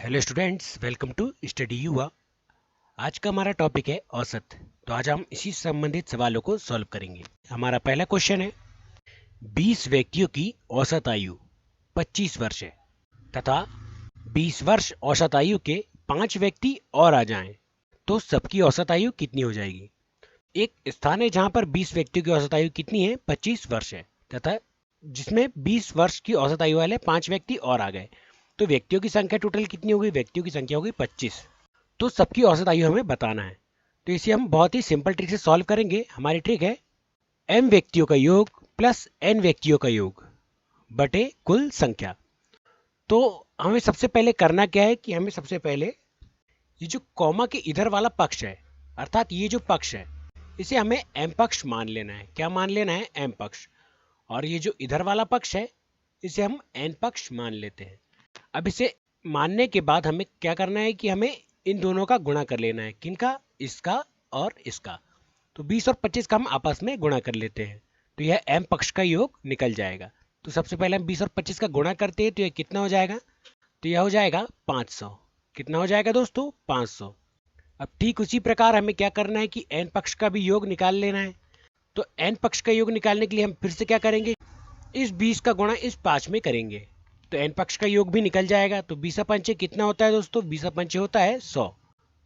Hello students, welcome to study Yuva. आज का हमारा टॉपिक है औसत। तो आज हम इसी संबंधित सवालों को सॉल्व करेंगे। हमारा पहला क्वेश्चन है, 20 व्यक्तियों की औसत आयु 25 वर्ष है तथा 20 वर्ष औसत आयु के 5 व्यक्ति और आ जाएं, तो सबकी औसत आयु कितनी हो जाएगी। एक स्थान है जहां पर 20 व्यक्तियों की औसत आयु कितनी है, 25 वर्ष है, तथा जिसमें 20 वर्ष की औसत आयु वाले 5 व्यक्ति और आ गए, तो व्यक्तियों की संख्या टोटल कितनी होगी, व्यक्तियों की संख्या होगी 25। तो सबकी औसत आयु हमें बताना है। तो इसे हम बहुत ही सिंपल ट्रिक से सॉल्व करेंगे। हमारी ट्रिक है m व्यक्तियों का योग प्लस n व्यक्तियों का योग बटे कुल संख्या। तो हमें सबसे पहले करना क्या है कि हमें सबसे पहले ये जो कॉमा के इधर वाला पक्ष है, अर्थात ये जो पक्ष है, इसे हमें m पक्ष मान लेना है। क्या मान लेना है? m पक्ष। और ये जो इधर वाला पक्ष है, इसे हम n पक्ष मान लेते हैं। अब इसे मानने के बाद हमें क्या करना है कि हमें इन दोनों का गुणा कर लेना है। किनका? इसका और इसका। तो 20 और 25 का हम आपस में गुणा कर लेते हैं, तो यह m पक्ष का योग निकल जाएगा। तो सबसे पहले हम 20 और 25 का गुणा करते हैं, तो यह कितना हो जाएगा? तो यह हो जाएगा 500। कितना हो जाएगा दोस्तों? 500। अब ठीक उसी प्रकार हमें क्या करना है कि n पक्ष का भी योग निकाल लेना है। तो n पक्ष का योग निकालने के लिए हम फिर से क्या करेंगे, इस 20 का गुणा इस 5 में करेंगे, तो n पक्ष का योग भी निकल जाएगा। तो 20 पंचे कितना होता है दोस्तों? 20 पंचे होता है 100।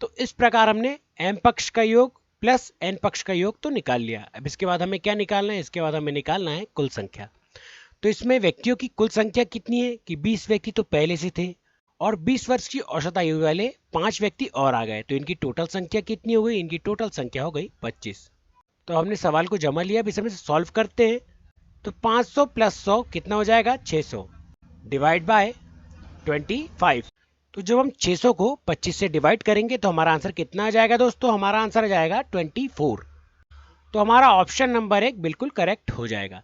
तो इस प्रकार हमने m पक्ष का योग प्लस n पक्ष का योग तो निकाल लिया। अब इसके बाद हमें क्या निकालना है? इसके बाद हमें निकालना है कुल संख्या। तो इसमें व्यक्तियों की कुल संख्या कितनी है कि 20 व्यक्ति तो पहले से थे और 20 वर्ष की औसत आयु वाले 5 व्यक्ति और आ गए, तो इनकी टोटल संख्या कितनी हो गई? इनकी टोटल संख्या हो गई 25। तो हमने सवाल को जमा लिया। अब इसे सॉल्व करते हैं। तो 500 प्लस 100 कितना हो जाएगा? 600 डिवाइड बाय 25। तो जब हम 600 को 25 से डिवाइड करेंगे तो हमारा आंसर कितना आ जाएगा दोस्तों? हमारा आंसर आ जाएगा 24। तो हमारा ऑप्शन नंबर 1 बिल्कुल करेक्ट हो जाएगा।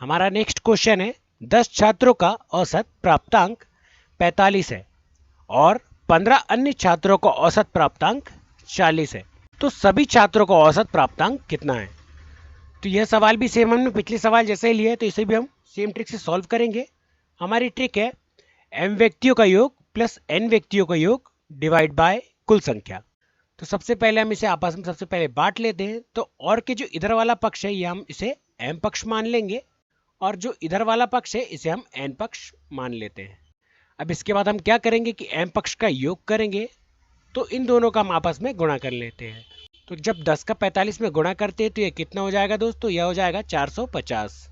हमारा नेक्स्ट क्वेश्चन है, 10 छात्रों का औसत प्राप्तांक 45 है और 15 अन्य छात्रों का औसत प्राप्तांक 40 है, तो सभी छात्रों का औसत प्राप्तांक कितना है? तो यह सवाल भी सेम हमने पिछले सवाल जैसे ही लिया है, तो इसे भी हम सेम ट्रिक से सॉल्व करेंगे। हमारी ट्रिक है m व्यक्तियों का योग प्लस n व्यक्तियों का योग डिवाइड बाय कुल संख्या। तो सबसे पहले हम इसे आपस में सबसे पहले बांट लेते हैं। तो और के जो इधर वाला पक्ष है, ये हम इसे m पक्ष मान लेंगे और जो इधर वाला पक्ष है इसे हम n पक्ष मान लेते हैं। अब इसके बाद हम क्या करेंगे कि m पक्ष का योग करेंगे, तो इन दोनों का हम आपस में गुणा कर लेते हैं। तो जब 10 का 45 में गुणा करते हैं तो यह कितना हो जाएगा दोस्तों? यह हो जाएगा 450।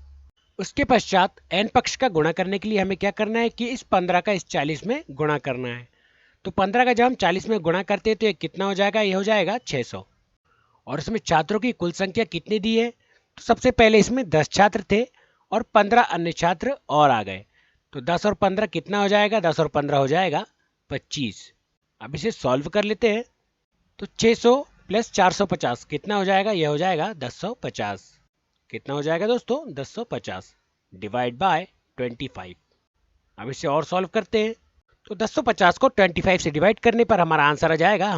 उसके पश्चात n पक्ष का गुणा करने के लिए हमें क्या करना है कि इस 15 का इस 40 में गुणा करना है। तो 15 का जब हम 40 में गुणा करते हैं तो यह कितना हो जाएगा? यह हो जाएगा 600। और इसमें छात्रों की कुल संख्या कितनी दी है? तो सबसे पहले इसमें 10 छात्र थे और 15 अन्य छात्र और आ गए, तो 10 और 15 कितना हो जाएगा? 10 और 15 हो जाएगा 25। अब इसे सॉल्व कर लेते हैं। तो 600 प्लस 450 कितना हो जाएगा? यह हो जाएगा 1050। कितना हो जाएगा दोस्तों? 1050 डिवाइड बाय 25। अब इसे और सॉल्व करते हैं। तो 1050 को 25 से डिवाइड करने पर हमारा आंसर आ जाएगा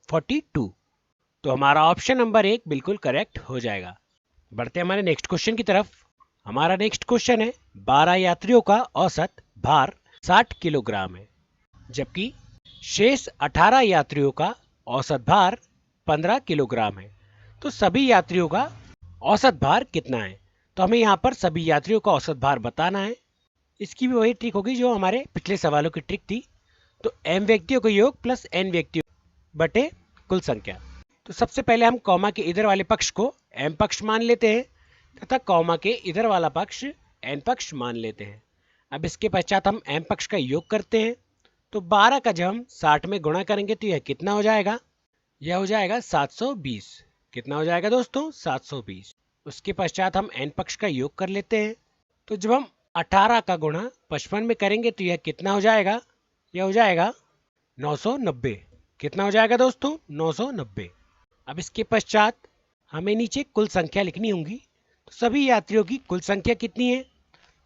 42। तो हमारा ऑप्शन नंबर 1 बिल्कुल करेक्ट हो जाएगा। बढ़ते हैं हमारे नेक्स्ट क्वेश्चन की तरफ। हमारा नेक्स्ट क्वेश्चन है, 12 यात्रियों का औसत भार 60 किलोग्राम है, जबकि शेष 18 यात्रियों का औसत भार 15 किलोग्राम है, तो सभी यात्रियों का औसत भार कितना है? तो हमें यहाँ पर सभी यात्रियों का औसत भार बताना है। इसकी भी वही ट्रिक होगी जो हमारे पिछले सवालों की ट्रिक थी। तो m व्यक्तियों का योग प्लस n व्यक्तियों बटे कुल संख्या। तो सबसे पहले हम कॉमा के इधर वाले पक्ष को m पक्ष मान लेते हैं तथा कॉमा के इधर वाला पक्ष n पक्ष मान लेते हैं। अब इसके पश्चात हम m पक्ष का योग करते हैं। तो 12 का जब हम 60 में गुणा करेंगे तो यह कितना हो जाएगा? यह हो जाएगा 720। कितना हो जाएगा दोस्तों? 720। उसके पश्चात हम n पक्ष का योग कर लेते हैं। तो जब हम 18 का गुणा 55 में करेंगे तो यह कितना हो जाएगा? यह हो जाएगा 990। कितना हो जाएगा दोस्तों? 990। अब इसके पश्चात हमें नीचे कुल संख्या लिखनी होगी। तो सभी यात्रियों की कुल संख्या कितनी है?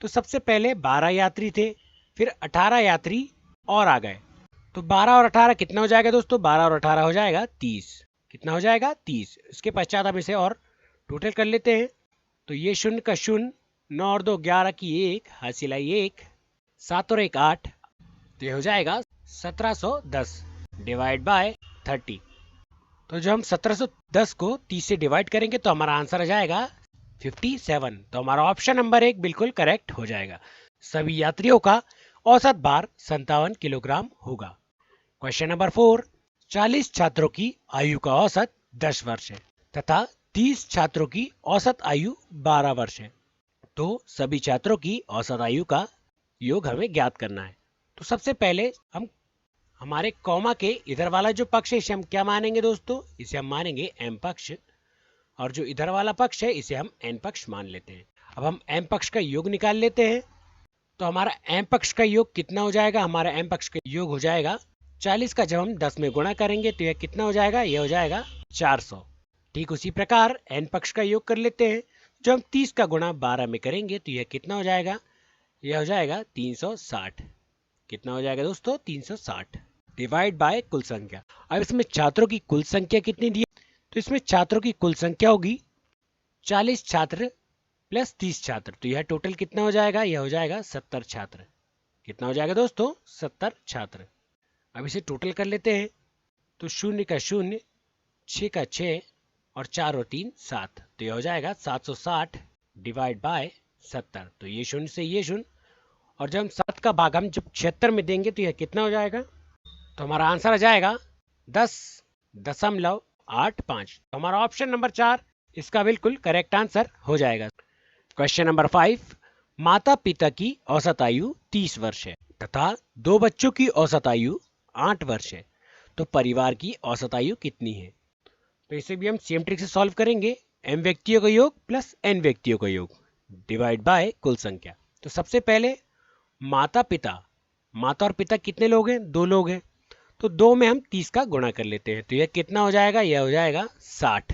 तो सबसे पहले 12 यात्री थे, फिर 18 यात्री और आ गए, तो 12 और 18 कितना हो जाएगा दोस्तों? 12 और 18 हो जाएगा 30। कितना हो जाएगा? 30। इसके पश्चात हम इसे और टोटल कर लेते हैं। तो ये 0 का 0, 9 और 2 11 की 1 हासिल आई 1, 7 और 1 8, तो ये हो जाएगा 1710 डिवाइड बाय 30। तो जब हम 1710 को 30 से डिवाइड करेंगे तो हमारा आंसर आ जाएगा 57। तो हमारा ऑप्शन नंबर 1 बिल्कुल करेक्ट हो जाएगा। सभी यात्रियों का औसत भार 57 किलोग्राम होगा। क्वेश्चन नंबर 4, 40 छात्रों की आयु का औसत 10 वर्ष है तथा 30 छात्रों की औसत आयु 12 वर्ष है। तो सभी छात्रों की औसत आयु का योग हमें ज्ञात करना है। तो सबसे पहले हम हमारे कॉमा के इधर वाला जो पक्ष है इसे हम क्या मानेंगे दोस्तों? इसे हम मानेंगे एम पक्ष, और जो इधर वाला पक्ष है इसे हम एन पक्ष मान लेते हैं। अब हम एम पक्ष का योग निकाल लेते हैं। तो हमारा एम पक्ष का योग कितना हो जाएगा? हमारा एम पक्ष का योग हो जाएगा 40 का जब हम 10 में गुणा करेंगे तो यह कितना हो जाएगा? यह हो जाएगा 400। ठीक उसी प्रकार एन पक्ष का योग कर लेते हैं। जब हम 30 का गुणा 12 में करेंगे तो यह कितना हो जाएगा? यह हो जाएगा 360। कितना हो जाएगा दोस्तों? 360 डिवाइड बाय कुल संख्या। अब इसमें छात्रों की कुल संख्या कितनी दी है? तो इसमें छात्रों की कुल संख्या होगी 40 छात्र प्लस 30 छात्र। तो यह टोटल कितना हो जाएगा? यह हो जाएगा 70 छात्र। कितना हो जाएगा दोस्तों? 70 छात्र। अब इसे टोटल कर लेते हैं। तो 0 का 0, 6 का 6 और 4 और 3 7। तो यह हो जाएगा 760 डिवाइड बाय 70। तो ये 0 से ये 0, और जब हम 7 का भाग हम जब 76 में देंगे तो यह कितना हो जाएगा? तो हमारा आंसर आ जाएगा 10.85। तो हमारा ऑप्शन नंबर 4 इसका बिल्कुल करेक्ट आंसर हो जाएगा। क्वेश्चन नंबर 5, माता पिता की औसत आयु 30 वर्ष है तथा 2 बच्चों की औसत आयु 8 वर्ष है। तो परिवार की औसत आयु कितनी है? तो इसे भी हम सेम ट्रिक से सॉल्व करेंगे। m व्यक्तियों का योग प्लस n व्यक्तियों का योग डिवाइड बाय कुल संख्या। तो सबसे पहले माता और पिता कितने लोग हैं? 2 लोग हैं। तो 2 में हम 30 का गुणा कर लेते हैं। तो यह कितना हो जाएगा? यह हो जाएगा 60।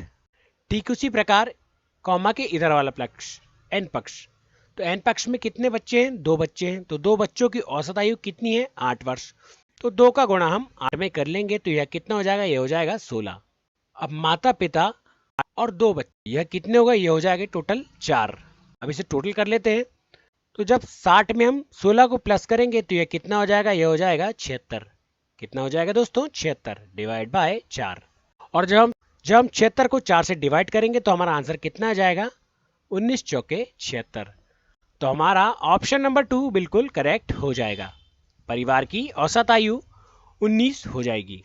ठीक उसी प्रकार कॉमा के इधर वाला पक्ष एन पक्ष। तो एन पक्ष में कितने बच्चे हैं? 2 बच्चे हैं। तो 2 बच्चों की औसत आयु कितनी है? 8 वर्ष। तो 2 का गुणा हम 8 में कर लेंगे तो यह कितना हो जाएगा? यह हो जाएगा 16। अब माता पिता और 2 बच्चे, यह कितने होगा? यह हो जाएगा टोटल 4। अब इसे टोटल कर लेते हैं। तो जब 60 में हम 16 को प्लस करेंगे तो यह कितना हो जाएगा? यह हो जाएगा 76। कितना हो जाएगा दोस्तों? 76 डिवाइड बाय 4। और जब हम 76 को 4 से डिवाइड करेंगे तो हमारा आंसर कितना आ जाएगा? 19 चौके 76। तो हमारा ऑप्शन नंबर 2 बिल्कुल करेक्ट हो जाएगा। परिवार की औसत आयु 19 हो जाएगी।